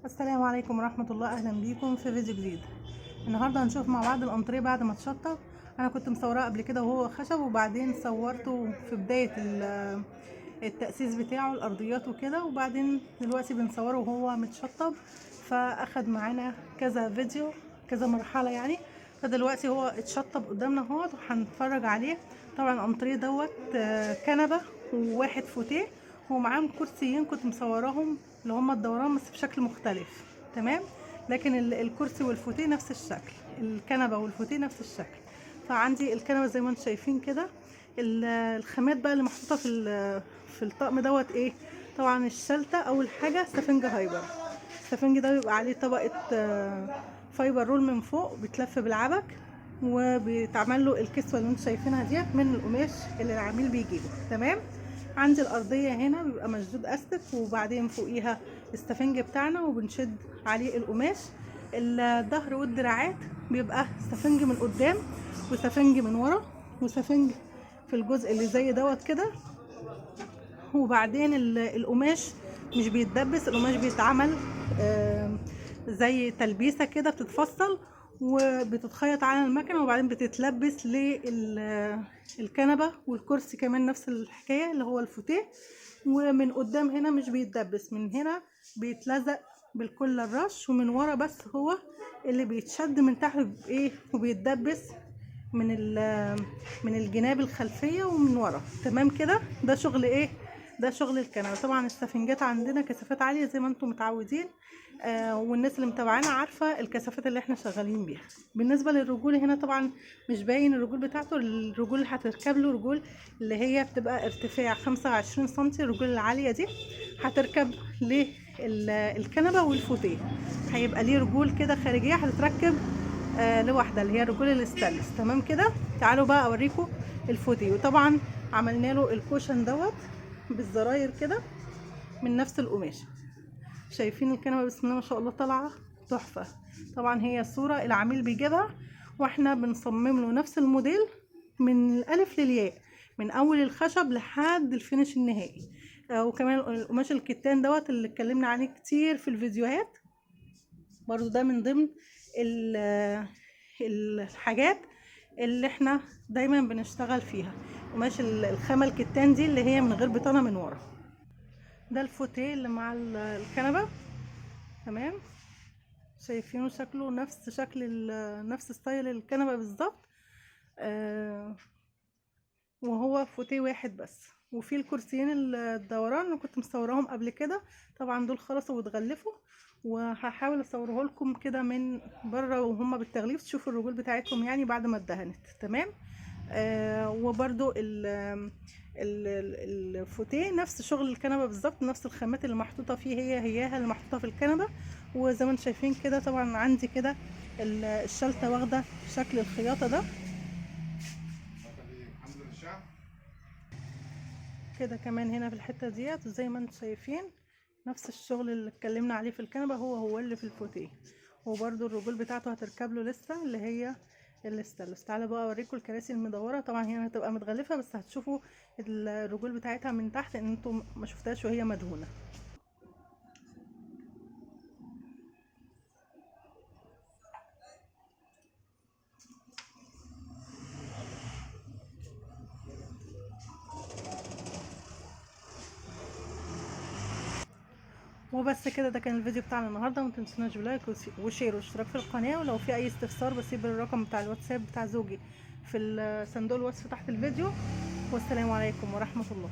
السلام عليكم ورحمة الله. أهلا بيكم في فيديو جديد. النهاردة هنشوف مع بعض الأنطريه بعد ما اتشطب. أنا كنت مصوراه قبل كده وهو خشب، وبعدين صورته في بداية التأسيس بتاعه الأرضيات وكده، وبعدين دلوقتي بنصوره وهو متشطب، فأخد معانا كذا فيديو كذا مرحلة يعني. فدلوقتي هو اتشطب قدامنا اهوت وهنتفرج عليه. طبعا الأنطريه دوت كنبة وواحد فوتيه، ومعاهم كرسيين كنت مصوراهم اللي هما الدوران بس بشكل مختلف. تمام، لكن الكرسي والفوتيه نفس الشكل، الكنبه والفوتيه نفس الشكل. فعندي الكنبه زي ما انتم شايفين كده. الخامات بقى اللي محطوطه في الطقم دوت ايه؟ طبعا الشلته اول حاجه سفنج هايبر. السفنج ده بيبقى عليه طبقه فايبر رول من فوق، بيتلف بالعبك وبيتعمل له الكسوه اللي انتم شايفينها ديت من القماش اللي العميل بيجيبه. تمام. عندي الارضيه هنا بيبقى مشدود استك، وبعدين فوقيها السفنج بتاعنا وبنشد عليه القماش. الظهر والدراعات بيبقى سفنج من قدام وسفنج من ورا وسفنج في الجزء اللي زي دوت كده. وبعدين القماش مش بيتدبس، القماش بيتعمل زي تلبيسه كده، بتتفصل وبتتخيط على المكنه، وبعدين بتتلبس للكنبه والكرسي كمان نفس الحكايه اللي هو الفوتيه. ومن قدام هنا مش بيتدبس، من هنا بيتلزق بالكل الرش، ومن ورا بس هو اللي بيتشد من تحت بايه وبيتدبس من الجناب الخلفيه ومن ورا. تمام كده. ده شغل ايه؟ ده شغل الكنبه. طبعا السفنجات عندنا كثافات عاليه زي ما انتم متعودين، والناس اللي متابعانا عارفه الكثافات اللي احنا شغالين بيها. بالنسبه للرجول هنا طبعا مش باين الرجول بتاعته. الرجول اللي هتركب له رجول اللي هي بتبقى ارتفاع 25 سم، الرجول العاليه دي هتركب للكنبه والفوتيه. هيبقى ليه رجول كده خارجيه هتتركب لوحدها، اللي هي رجول الاستانلس. تمام كده. تعالوا بقى اوريكم الفوتيه. وطبعا عملنا له الكوشن دوت بالزراير كده من نفس القماش. شايفين الكنبه بسم الله ما شاء الله طالعه تحفه. طبعا هي صوره العميل بيجيبها واحنا بنصمم له نفس الموديل من الالف للياء، من اول الخشب لحد الفينش النهائي. وكمان القماش الكتان دوت اللي اتكلمنا عليه كتير في الفيديوهات، برضو ده من ضمن الحاجات اللي احنا دايما بنشتغل فيها. قماش الخامه الكتان دي اللي هي من غير بطانه من ورا. ده الفوتيه اللي مع الكنبه. تمام، شايفينه شكله نفس شكل نفس ستايل الكنبه بالظبط. وهو فوتيه واحد بس. وفي الكرسيين الدوران اللي كنت مصوراهم قبل كده، طبعا دول خلصوا واتغلفوا، وهحاول اصوره لكم كده من بره وهما بالتغليف تشوفوا الرجول بتاعتهم يعني بعد ما اتدهنت. تمام. وبرده الفوتيه نفس شغل الكنبه بالظبط، نفس الخامات اللي محطوطه فيه هياها اللي محطوطه في الكنبه. وزي ما انتم شايفين كده طبعا عندي كده الشلته واخده شكل الخياطه ده كده. كمان هنا في الحته ديت زي ما انتم شايفين نفس الشغل اللي اتكلمنا عليه في الكنبه هو اللي في الفوتيه. وبرده الرجول بتاعته هتركب له لسه اللي هي الاستانلس. تعالى بقى اوريكم الكراسي المدوره. طبعا هنا هتبقى متغلفه بس هتشوفوا الرجول بتاعتها من تحت ان انتم ما شفتهاش وهي مدهونه. وبس كده، ده كان الفيديو بتاعنا النهارده. ما تنسوناش بلايك وشير واشتراك في القناه. ولو في اي استفسار بسيب الرقم بتاع الواتساب بتاع زوجي في صندوق الوصف تحت الفيديو. والسلام عليكم ورحمه الله.